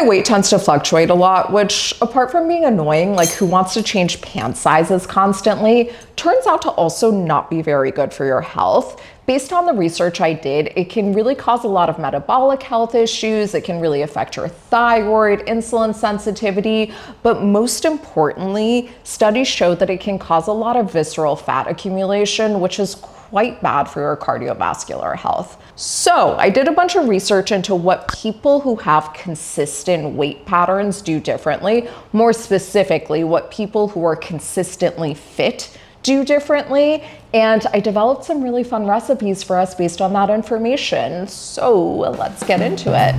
my weight tends to fluctuate a lot, which apart from being annoying, like who wants to change pant sizes constantly, turns out to also not be very good for your health. Based on the research I did, it can really cause a lot of metabolic health issues. It can really affect your thyroid, insulin sensitivity, but most importantly, studies show that it can cause a lot of visceral fat accumulation, which is quite bad for your cardiovascular health. So I did a bunch of research into what people who have consistent weight patterns do differently, more specifically, what people who are consistently fit do differently. And I developed some really fun recipes for us based on that information. So let's get into it.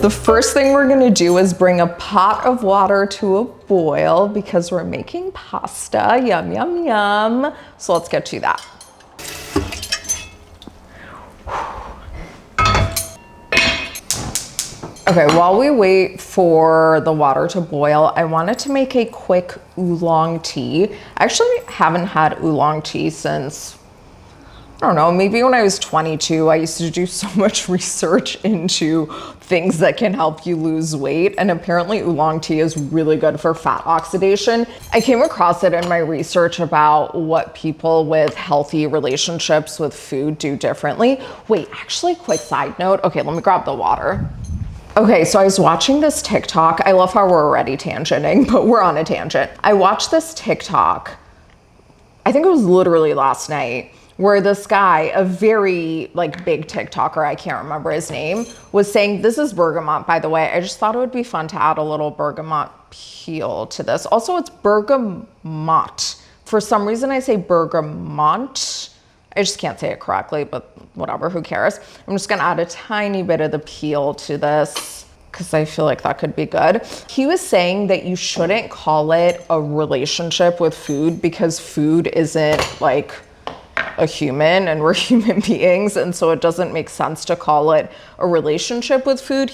The first thing we're gonna do is bring a pot of water to a boil because we're making pasta. Yum, yum, yum. So let's get to that. Okay, while we wait for the water to boil, I wanted to make a quick oolong tea. I actually haven't had oolong tea since, I don't know, maybe when I was 22. I used to do so much research into things that can help you lose weight, and apparently oolong tea is really good for fat oxidation. I came across it in my research about what people with healthy relationships with food do differently. Wait, actually, quick side note. Okay, let me grab the water. Okay, so I was watching this TikTok. I love how we're already tangenting, but we're on a tangent. I watched this TikTok, I think it was literally last night, where this guy, a very big TikToker, I can't remember his name, was saying, this is bergamot, by the way. I just thought it would be fun to add a little bergamot peel to this. Also, it's bergamot. For some reason, I say bergamot. I just can't say it correctly, but whatever, who cares? I'm just gonna add a tiny bit of the peel to this because I feel like that could be good. He was saying that you shouldn't call it a relationship with food because food isn't like a human and we're human beings, and so it doesn't make sense to call it a relationship with food.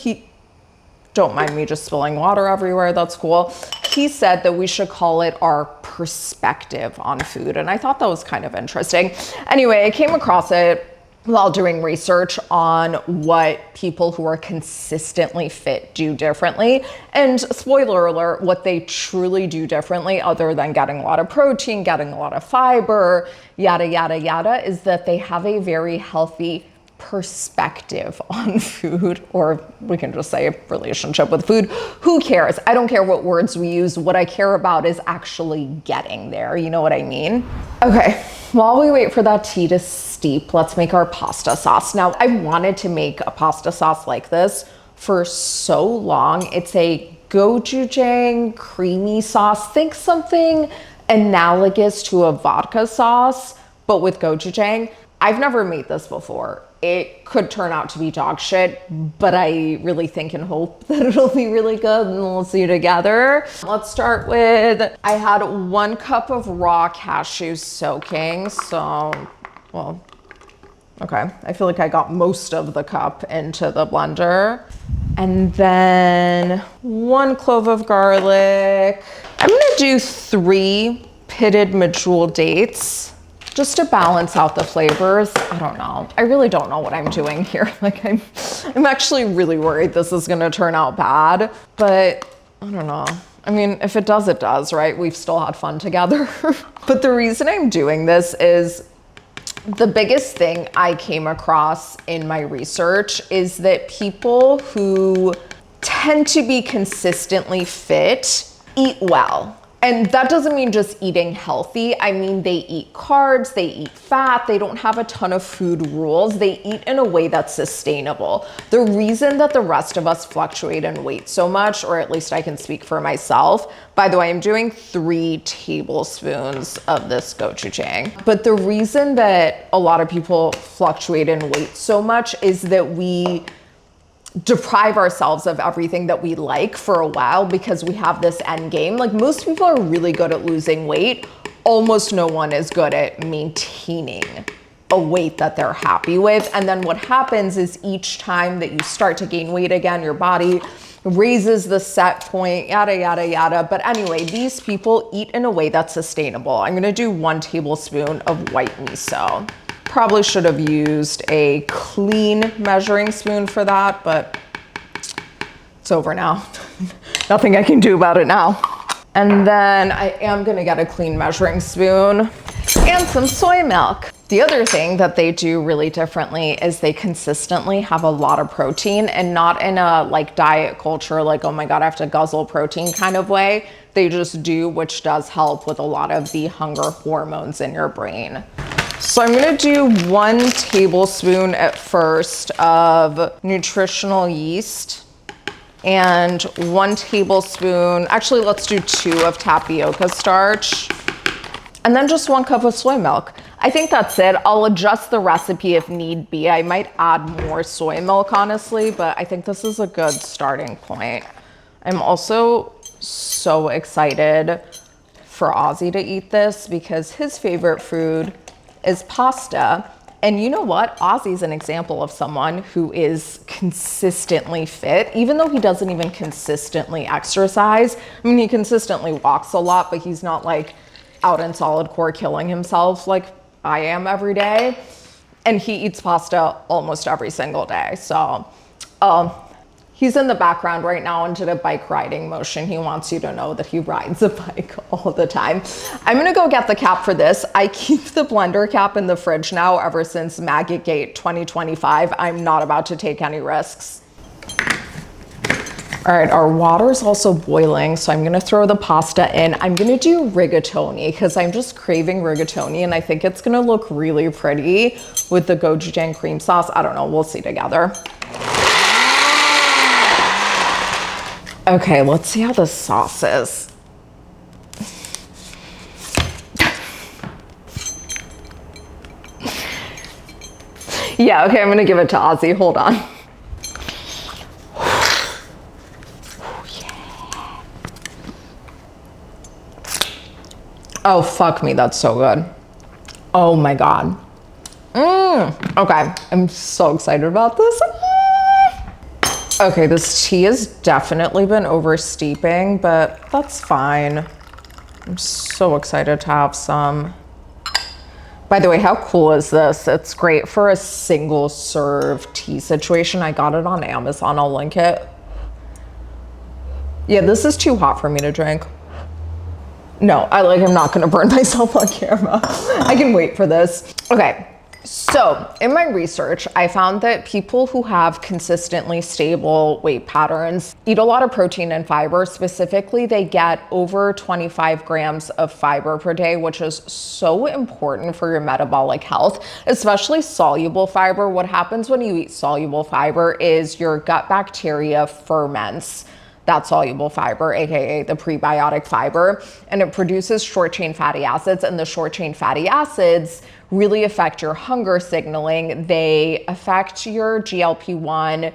Don't mind me just spilling water everywhere, that's cool. He said that we should call it our perspective on food, and I thought that was kind of interesting. Anyway, I came across it while doing research on what people who are consistently fit do differently. And spoiler alert, what they truly do differently, other than getting a lot of protein, getting a lot of fiber, yada, yada, yada, is that they have a very healthy perspective on food, or we can just say relationship with food. Who cares? I don't care what words we use. What I care about is actually getting there. You know what I mean? Okay, while we wait for that tea to steep, let's make our pasta sauce. Now, I wanted to make a pasta sauce like this for so long. It's a gochujang creamy sauce. Think something analogous to a vodka sauce, but with gochujang. I've never made this before. It could turn out to be dog shit, but I really think and hope that it'll be really good, and we'll see together. Let's start with, I had 1 cup of raw cashews soaking, so, well, okay. I feel like I got most of the cup into the blender. And then 1 clove of garlic. I'm gonna do 3 pitted medjool dates, just to balance out the flavors. I don't know. I really don't know what I'm doing here. Like I'm actually really worried this is gonna turn out bad, but I don't know. I mean, if it does, it does, right? We've still had fun together. But the reason I'm doing this is the biggest thing I came across in my research is that people who tend to be consistently fit eat well. And that doesn't mean just eating healthy. I mean, they eat carbs, they eat fat, they don't have a ton of food rules. They eat in a way that's sustainable. The reason that the rest of us fluctuate in weight so much, or at least I can speak for myself, by the way, I'm doing 3 tablespoons of this gochujang. But the reason that a lot of people fluctuate in weight so much is that we deprive ourselves of everything that we like for a while because we have this end game. Like, most people are really good at losing weight. Almost no one is good at maintaining a weight that they're happy with. And then what happens is each time that you start to gain weight again, your body raises the set point, yada, yada, yada. But anyway, these people eat in a way that's sustainable. I'm gonna do 1 tablespoon of white miso. Probably should have used a clean measuring spoon for that, but it's over now. Nothing I can do about it now. And then I am gonna get a clean measuring spoon and some soy milk. The other thing that they do really differently is they consistently have a lot of protein, and not in a like diet culture, like, oh my God, I have to guzzle protein kind of way. They just do, which does help with a lot of the hunger hormones in your brain. So I'm gonna do 1 tablespoon at first of nutritional yeast and 1 tablespoon, actually let's do 2 of tapioca starch, and then just 1 cup of soy milk. I think that's it. I'll adjust the recipe if need be. I might add more soy milk, honestly, but I think this is a good starting point. I'm also so excited for Ozzy to eat this because his favorite food is pasta. And you know what? Ozzy's an example of someone who is consistently fit, even though he doesn't even consistently exercise. I mean, he consistently walks a lot, but he's not like out in solid core killing himself like I am every day. And he eats pasta almost every single day. So he's in the background right now into the bike riding motion. He wants you to know that he rides a bike all the time. I'm gonna go get the cap for this. I keep the blender cap in the fridge now ever since Maggot Gate 2025. I'm not about to take any risks. All right, our water's also boiling, so I'm gonna throw the pasta in. I'm gonna do rigatoni because I'm just craving rigatoni, and I think it's gonna look really pretty with the gochujang cream sauce. I don't know, we'll see together. Okay, let's see how the sauce is. Yeah, okay, I'm gonna give it to Ozzy, hold on. Oh, fuck me, that's so good. Oh my God. Okay, I'm so excited about this. Okay, this tea has definitely been over steeping, but that's fine. I'm so excited to have some. By the way, how cool is this? It's great for a single serve tea situation. I got it on Amazon, I'll link it. Yeah, this is too hot for me to drink. No, I'm not gonna burn myself on camera. I can wait for this. Okay, so in my research, I found that people who have consistently stable weight patterns eat a lot of protein and fiber. Specifically, they get over 25 grams of fiber per day, which is so important for your metabolic health, especially soluble fiber. What happens when you eat soluble fiber is your gut bacteria ferments that soluble fiber, AKA the prebiotic fiber, and it produces short chain fatty acids, and the short chain fatty acids really affect your hunger signaling. They affect your GLP-1,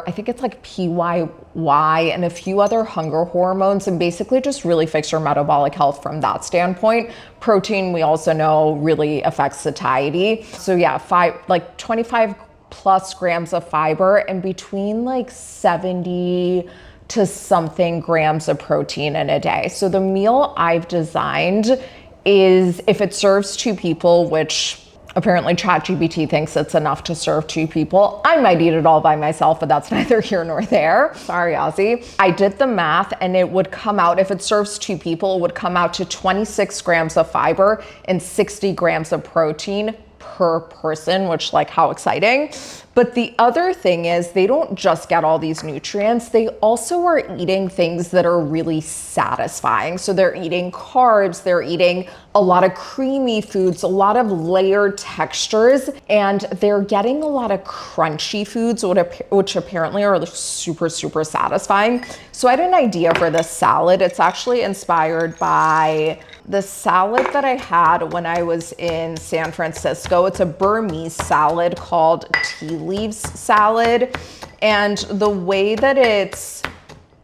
I think it's like PYY, and a few other hunger hormones, and basically just really fix your metabolic health from that standpoint. Protein, we also know, really affects satiety. So yeah, 25 plus grams of fiber and between like 70 to something grams of protein in a day. So the meal I've designed is, if it serves 2 people, which apparently ChatGPT thinks it's enough to serve 2 people. I might eat it all by myself, but that's neither here nor there. Sorry, Ozzy. I did the math and it would come out, if it serves 2 people, it would come out to 26 grams of fiber and 60 grams of protein per person, which, like, how exciting. But the other thing is, they don't just get all these nutrients, they also are eating things that are really satisfying. So they're eating carbs, they're eating a lot of creamy foods, a lot of layered textures, and they're getting a lot of crunchy foods, which apparently are super, super satisfying. So I had an idea for this salad. It's actually inspired by the salad that I had when I was in San Francisco. It's a Burmese salad called tea leaves salad. And the way that it's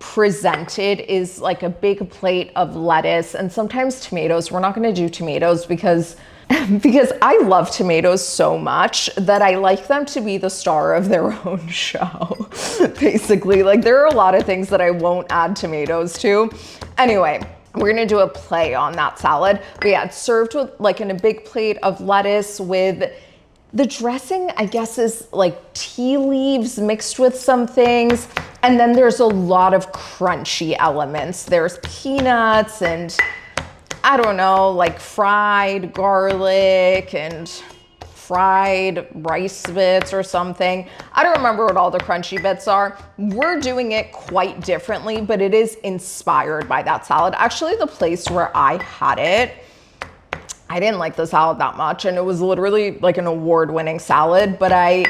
presented is like a big plate of lettuce and sometimes tomatoes. We're not gonna do tomatoes because I love tomatoes so much that I like them to be the star of their own show. Basically, like, there are a lot of things that I won't add tomatoes to. Anyway, we're gonna do a play on that salad. But yeah, it's served with, like, in a big plate of lettuce with The dressing, I guess, is like tea leaves mixed with some things. And then there's a lot of crunchy elements. There's peanuts and I don't know, like fried garlic and fried rice bits or something. I don't remember what all the crunchy bits are. We're doing it quite differently, but it is inspired by that salad. Actually, the place where I had it, I didn't like the salad that much, and it was literally like an award-winning salad, but I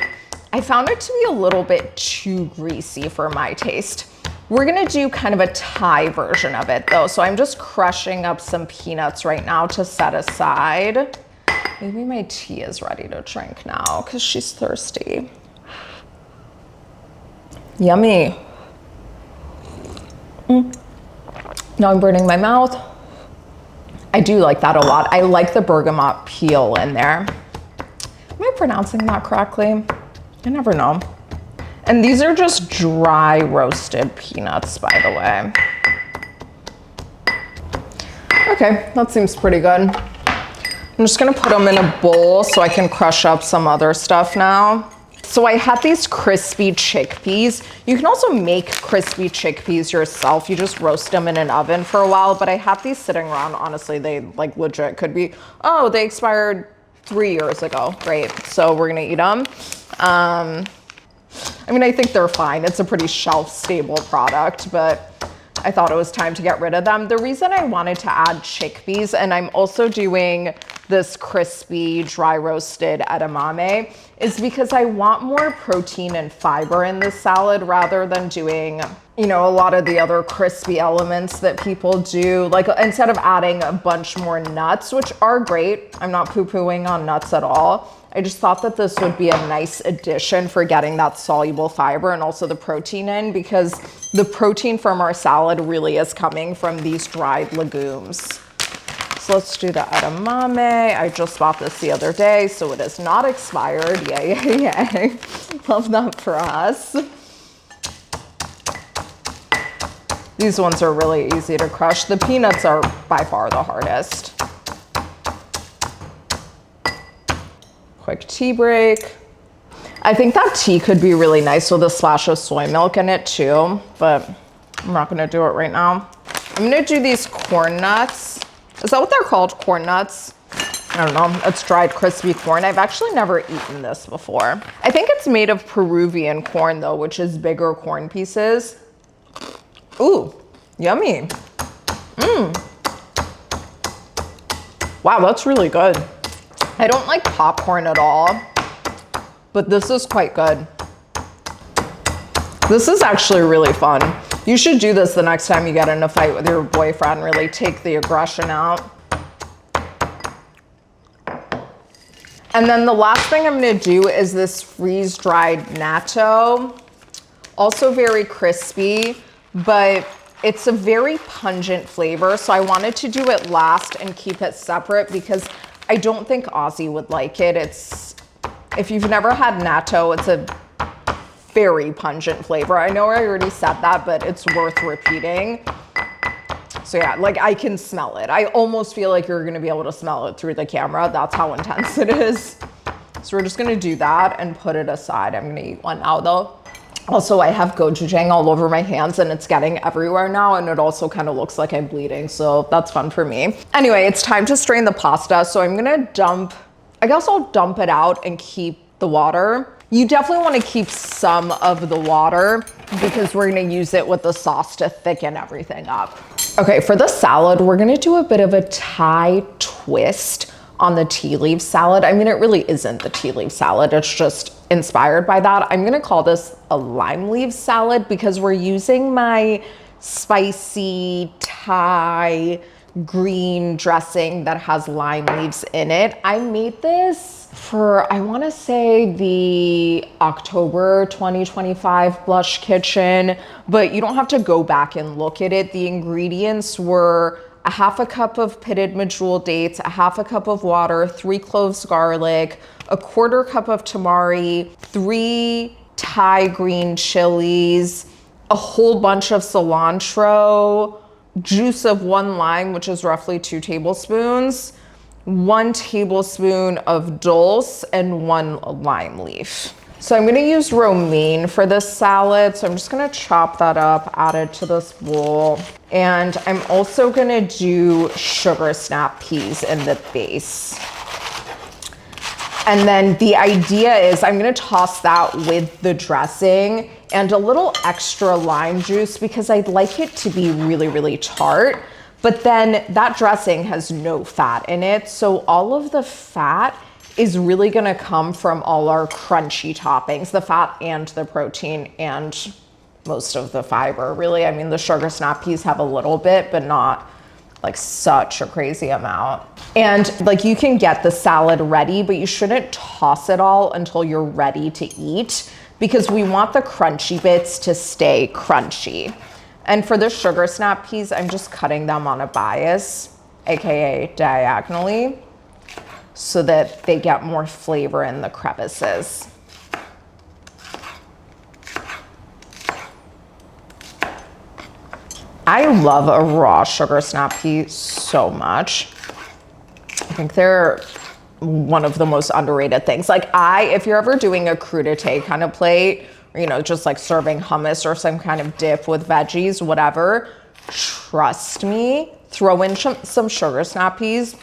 found it to be a little bit too greasy for my taste. We're gonna do kind of a Thai version of it though, so I'm just crushing up some peanuts right now to set aside. Maybe my tea is ready to drink now because she's thirsty. Yummy. Now I'm burning my mouth. I do like that a lot. I like the bergamot peel in there. Am I pronouncing that correctly? I never know. And these are just dry roasted peanuts, by the way. Okay, that seems pretty good. I'm just gonna put them in a bowl so I can crush up some other stuff now. So I had these crispy chickpeas. You can also make crispy chickpeas yourself. You just roast them in an oven for a while, but I had these sitting around. Honestly, they like legit could be, oh, they expired 3 years ago. Great, so we're gonna eat them. I mean, I think they're fine. It's a pretty shelf-stable product, but I thought it was time to get rid of them. The reason I wanted to add chickpeas, and I'm also doing this crispy dry roasted edamame, is because I want more protein and fiber in this salad rather than doing, you know, a lot of the other crispy elements that people do. Like instead of adding a bunch more nuts, which are great, I'm not poo-pooing on nuts at all. I just thought that this would be a nice addition for getting that soluble fiber and also the protein in, because the protein from our salad really is coming from these dried legumes. So let's do the edamame. I just bought this the other day, so it is not expired. Yay, yay, yay. Love that for us. These ones are really easy to crush. The peanuts are by far the hardest. Quick tea break. I think that tea could be really nice with a splash of soy milk in it too, but I'm not gonna do it right now. I'm gonna do these corn nuts. Is that what they're called, corn nuts? I don't know, it's dried crispy corn. I've actually never eaten this before. I think it's made of Peruvian corn though, which is bigger corn pieces. Ooh, yummy. Wow, that's really good. I don't like popcorn at all, but this is quite good. This is actually really fun. You should do this the next time you get in a fight with your boyfriend, really take the aggression out. And then the last thing I'm gonna do is this freeze-dried natto. Also very crispy, but it's a very pungent flavor, so I wanted to do it last and keep it separate because I don't think Ozzy would like it. If you've never had natto, it's a very pungent flavor. I know I already said that, but it's worth repeating. So yeah, like I can smell it. I almost feel like you're gonna be able to smell it through the camera. That's how intense it is. So we're just gonna do that and put it aside. I'm gonna eat one now though. Also, I have gochujang all over my hands and it's getting everywhere now, and it also kind of looks like I'm bleeding, so that's fun for me. Anyway, it's time to strain the pasta, so I'm gonna I guess I'll dump it out and keep the water. You definitely want to keep some of the water because we're gonna use it with the sauce to thicken everything up. Okay, for the salad, we're gonna do a bit of a Thai twist on the tea leaf salad. I mean, it really isn't the tea leaf salad, it's just inspired by that. I'm gonna call this a lime leaf salad because we're using my spicy Thai green dressing that has lime leaves in it. I made this for, I wanna say the October 2025 Blush Kitchen, but you don't have to go back and look at it. The ingredients were a half a cup of pitted medjool dates, a half a cup of water, 3 cloves garlic, a quarter cup of tamari, 3 Thai green chilies, a whole bunch of cilantro, juice of 1 lime, which is roughly 2 tablespoons, 1 tablespoon of dulse, and 1 lime leaf. So I'm gonna use romaine for this salad. So I'm just gonna chop that up, add it to this bowl. And I'm also gonna do sugar snap peas in the base. And then the idea is I'm gonna toss that with the dressing and a little extra lime juice because I'd like it to be really, really tart. But then that dressing has no fat in it. So all of the fat is really gonna come from all our crunchy toppings, the fat and the protein and most of the fiber, really. I mean, the sugar snap peas have a little bit, but not like such a crazy amount. And like you can get the salad ready, but you shouldn't toss it all until you're ready to eat because we want the crunchy bits to stay crunchy. And for the sugar snap peas, I'm just cutting them on a bias, AKA diagonally, so that they get more flavor in the crevices. I love a raw sugar snap pea so much. I think they're one of the most underrated things. Like if you're ever doing a crudité kind of plate, or, you know, just like serving hummus or some kind of dip with veggies, whatever, trust me, throw in some sugar snap peas.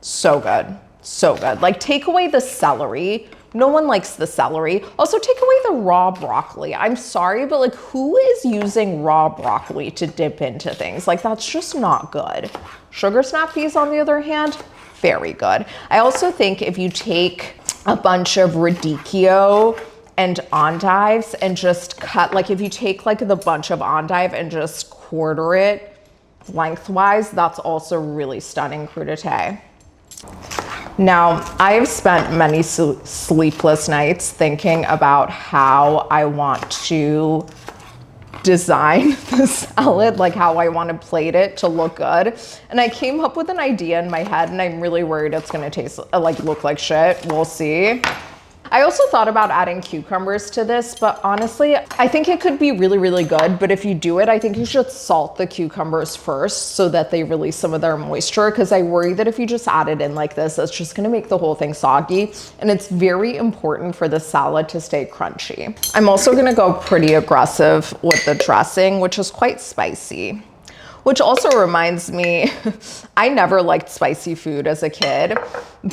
So good, so good. Like take away the celery. No one likes the celery. Also take away the raw broccoli. I'm sorry, but like who is using raw broccoli to dip into things? Like that's just not good. Sugar snap peas on the other hand, very good. I also think if you take a bunch of radicchio and endives and just cut, like if you take like the bunch of endive and just quarter it lengthwise, that's also really stunning crudité. Now, I have spent many sleepless nights thinking about how I want to design the salad, like how I want to plate it to look good. And I came up with an idea in my head and I'm really worried it's gonna look like shit. We'll see. I also thought about adding cucumbers to this, but honestly, I think it could be really, really good. But if you do it, I think you should salt the cucumbers first so that they release some of their moisture, because I worry that if you just add it in like this, it's just gonna make the whole thing soggy. And it's very important for the salad to stay crunchy. I'm also gonna go pretty aggressive with the dressing, which is quite spicy. Which also reminds me, I never liked spicy food as a kid,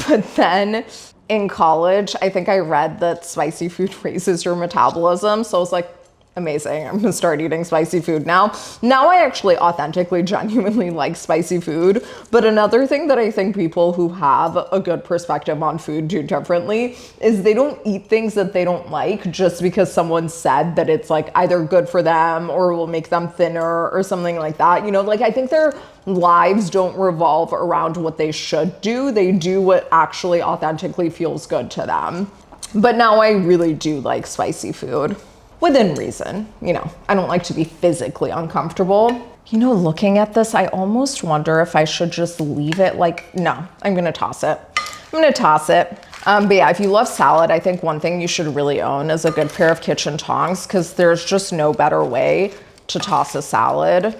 but then in college, I think I read that spicy food raises your metabolism. So I was like, amazing, I'm gonna start eating spicy food now. Now I actually authentically, genuinely like spicy food. But another thing that I think people who have a good perspective on food do differently is they don't eat things that they don't like just because someone said that it's like either good for them or will make them thinner or something like that. You know, like I think their lives don't revolve around what they should do. They do what actually authentically feels good to them. But now I really do like spicy food. Within reason, you know, I don't like to be physically uncomfortable. You know, looking at this, I almost wonder if I should just leave it like, no, I'm gonna toss it. I'm gonna toss it. But yeah, if you love salad, I think one thing you should really own is a good pair of kitchen tongs, because there's just no better way to toss a salad.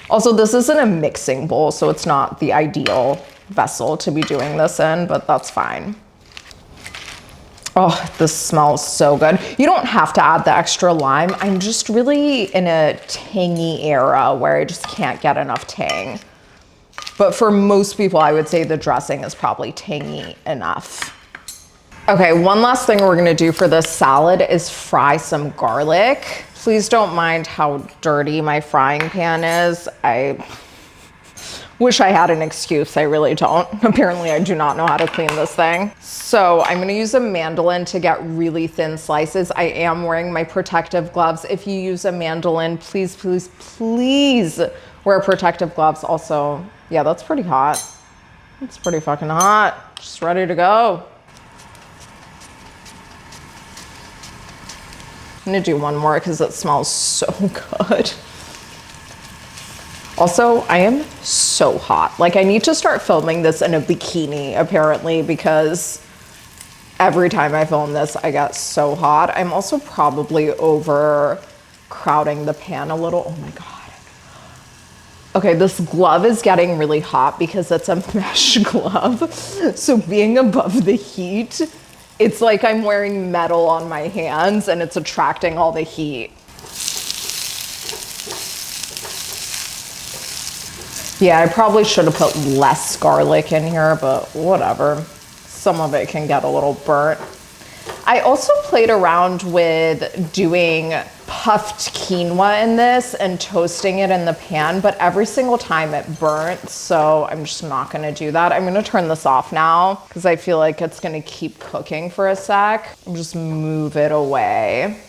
Also, this isn't a mixing bowl, so it's not the ideal vessel to be doing this in, but that's fine. Oh, this smells so good. You don't have to add the extra lime. I'm just really in a tangy era where I just can't get enough tang. But for most people, I would say the dressing is probably tangy enough. Okay, one last thing we're gonna do for this salad is fry some garlic. Please don't mind how dirty my frying pan is. I wish I had an excuse, I really don't. Apparently I do not know how to clean this thing. So I'm gonna use a mandolin to get really thin slices. I am wearing my protective gloves. If you use a mandolin, please, please, please wear protective gloves. Also, yeah, that's pretty hot. It's pretty fucking hot. Just ready to go. I'm gonna do one more because it smells so good. Also, I am so hot. Like I need to start filming this in a bikini apparently, because every time I film this, I get so hot. I'm also probably overcrowding the pan a little. Oh my God. Okay, this glove is getting really hot because it's a mesh glove. So being above the heat, it's like I'm wearing metal on my hands and it's attracting all the heat. Yeah, I probably should have put less garlic in here, but whatever. Some of it can get a little burnt. I also played around with doing puffed quinoa in this and toasting it in the pan, but every single time it burnt, so I'm just not gonna do that. I'm gonna turn this off now because I feel like it's gonna keep cooking for a sec. Just move it away.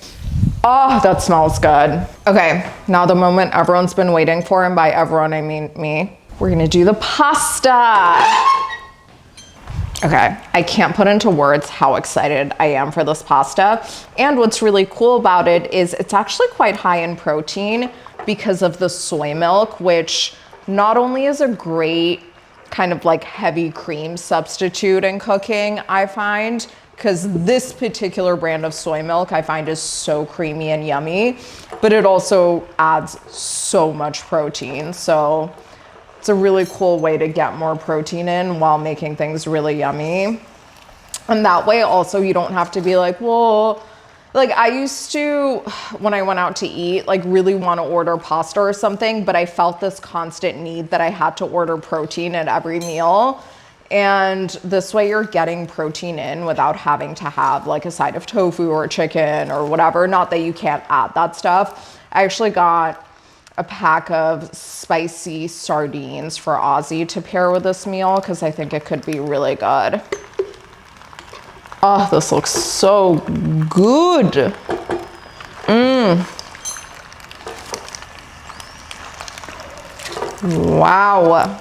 Oh, that smells good. Okay, now the moment everyone's been waiting for, and by everyone I mean me. We're gonna do the pasta. Okay, I can't put into words how excited I am for this pasta. And what's really cool about it is it's actually quite high in protein because of the soy milk, which not only is a great kind of like heavy cream substitute in cooking, I find, because this particular brand of soy milk I find is so creamy and yummy, but it also adds so much protein. So it's a really cool way to get more protein in while making things really yummy. And that way also you don't have to be like, well, like I used to, when I went out to eat, like really want to order pasta or something, but I felt this constant need that I had to order protein at every meal. And this way you're getting protein in without having to have like a side of tofu or chicken or whatever. Not that you can't add that stuff. I actually got a pack of spicy sardines for Ozzy to pair with this meal because I think it could be really good. Oh, this looks so good. Wow.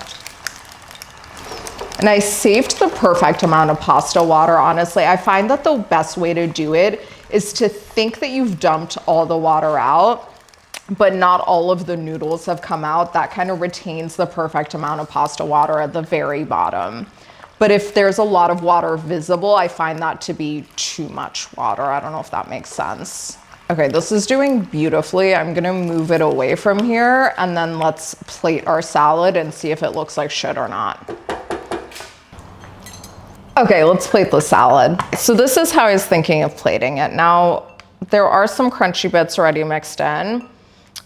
And I saved the perfect amount of pasta water, honestly. I find that the best way to do it is to think that you've dumped all the water out, but not all of the noodles have come out. That kind of retains the perfect amount of pasta water at the very bottom. But if there's a lot of water visible, I find that to be too much water. I don't know if that makes sense. Okay, this is doing beautifully. I'm gonna move it away from here and then let's plate our salad and see if it looks like shit or not. Okay, let's plate the salad. So this is how I was thinking of plating it. Now, there are some crunchy bits already mixed in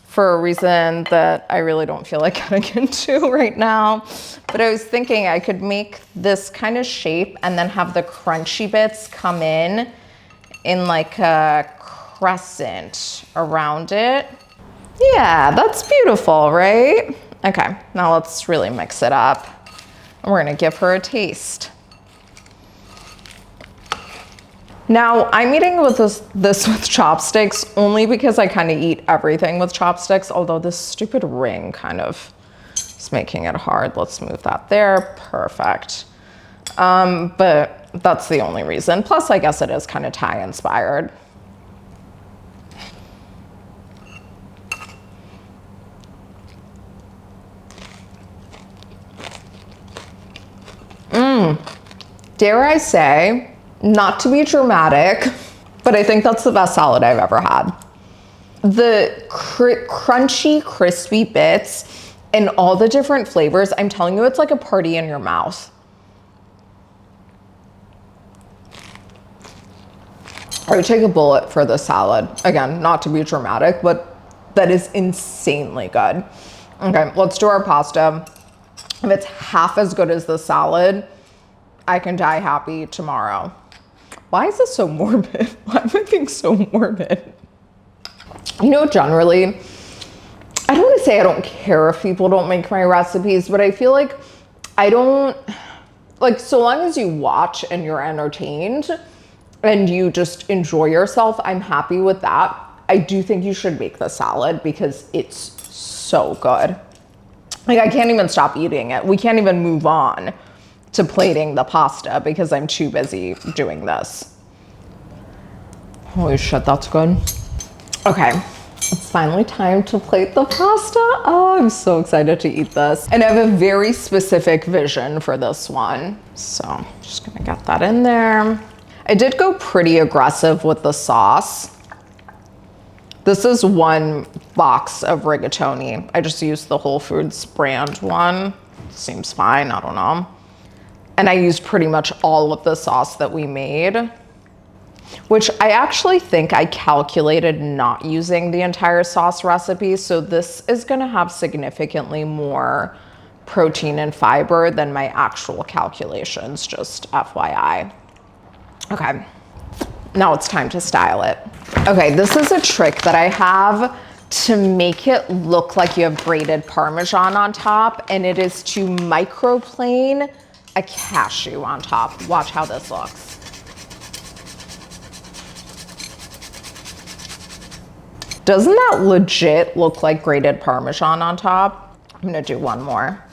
for a reason that I really don't feel like getting into right now. But I was thinking I could make this kind of shape and then have the crunchy bits come in like a crescent around it. Yeah, that's beautiful, right? Okay, now let's really mix it up. And we're gonna give her a taste. Now, I'm eating with this with chopsticks only because I kind of eat everything with chopsticks, although this stupid ring kind of is making it hard. Let's move that there. Perfect. But that's the only reason. Plus, I guess it is kind of Thai inspired. Dare I say, not to be dramatic, but I think that's the best salad I've ever had. The crunchy, crispy bits and all the different flavors, I'm telling you, it's like a party in your mouth. I would take a bullet for the salad. Again, not to be dramatic, but that is insanely good. Okay, let's do our pasta. If it's half as good as the salad, I can die happy tomorrow. Why is this so morbid? Why am I being so morbid? You know, generally, I don't want to say I don't care if people don't make my recipes, but I feel like I don't, like, so long as you watch and you're entertained and you just enjoy yourself, I'm happy with that. I do think you should make the salad because it's so good. Like, I can't even stop eating it. We can't even move on to plating the pasta because I'm too busy doing this. Holy shit, that's good. Okay, it's finally time to plate the pasta. Oh, I'm so excited to eat this. And I have a very specific vision for this one. So I'm just gonna get that in there. I did go pretty aggressive with the sauce. This is 1 box of rigatoni. I just used the Whole Foods brand one. Seems fine, I don't know. And I used pretty much all of the sauce that we made, which I actually think I calculated not using the entire sauce recipe. So this is gonna have significantly more protein and fiber than my actual calculations, just FYI. Okay, now it's time to style it. Okay, this is a trick that I have to make it look like you have grated Parmesan on top, and it is to microplane a cashew on top. Watch how this looks. Doesn't that legit look like grated Parmesan on top? I'm gonna do one more.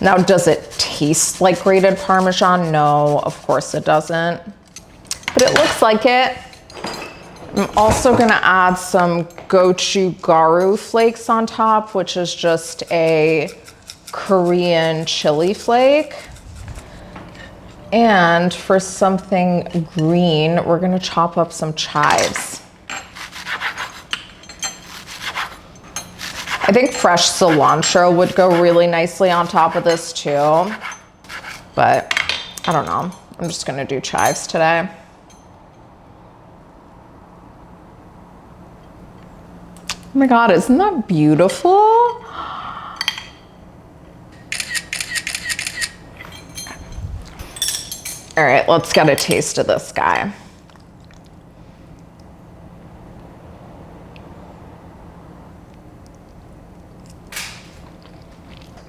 Now, does it taste like grated Parmesan? No, of course it doesn't. But it looks like it. I'm also gonna add some gochugaru flakes on top, which is just a Korean chili flake. And for something green, we're gonna chop up some chives. I think fresh cilantro would go really nicely on top of this too, but I don't know. I'm just gonna do chives today. Oh my God, isn't that beautiful? All right, let's get a taste of this guy.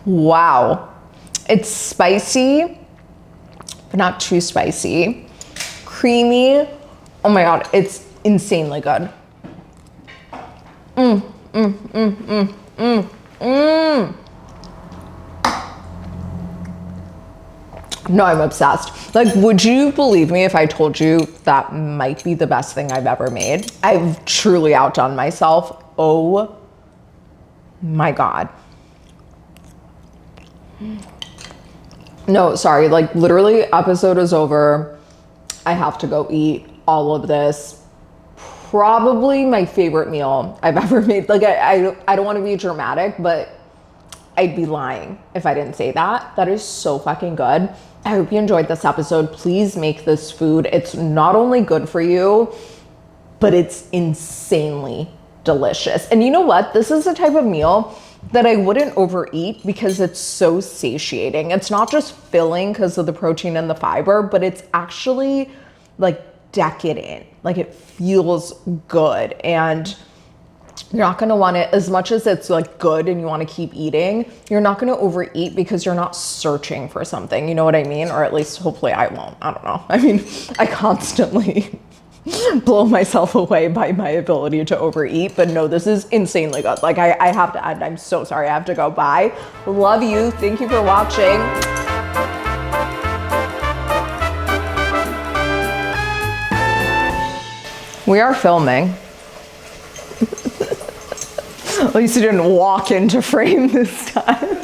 Wow, it's spicy, but not too spicy. Creamy. Oh my God, it's insanely good. No, I'm obsessed. Like, would you believe me if I told you that might be the best thing I've ever made? I've truly outdone myself. Oh my God. No, sorry, like literally episode is over. I have to go eat all of this. Probably my favorite meal I've ever made. Like I don't want to be dramatic, but I'd be lying if I didn't say that. That is so fucking good. I hope you enjoyed this episode. Please make this food. It's not only good for you, but it's insanely delicious. And you know what? This is the type of meal that I wouldn't overeat because it's so satiating. It's not just filling because of the protein and the fiber, but it's actually like decadent. Like it feels good, and you're not gonna want it as much as it's like good and you want to keep eating. You're not gonna overeat because you're not searching for something. You know what I mean? Or at least hopefully I won't. I don't know. I mean, I constantly blow myself away by my ability to overeat, but no, this is insanely good. Like I have to add, I'm so sorry, I have to go. Bye. Love you. Thank you for watching. We are filming. At least you didn't walk into frame this time.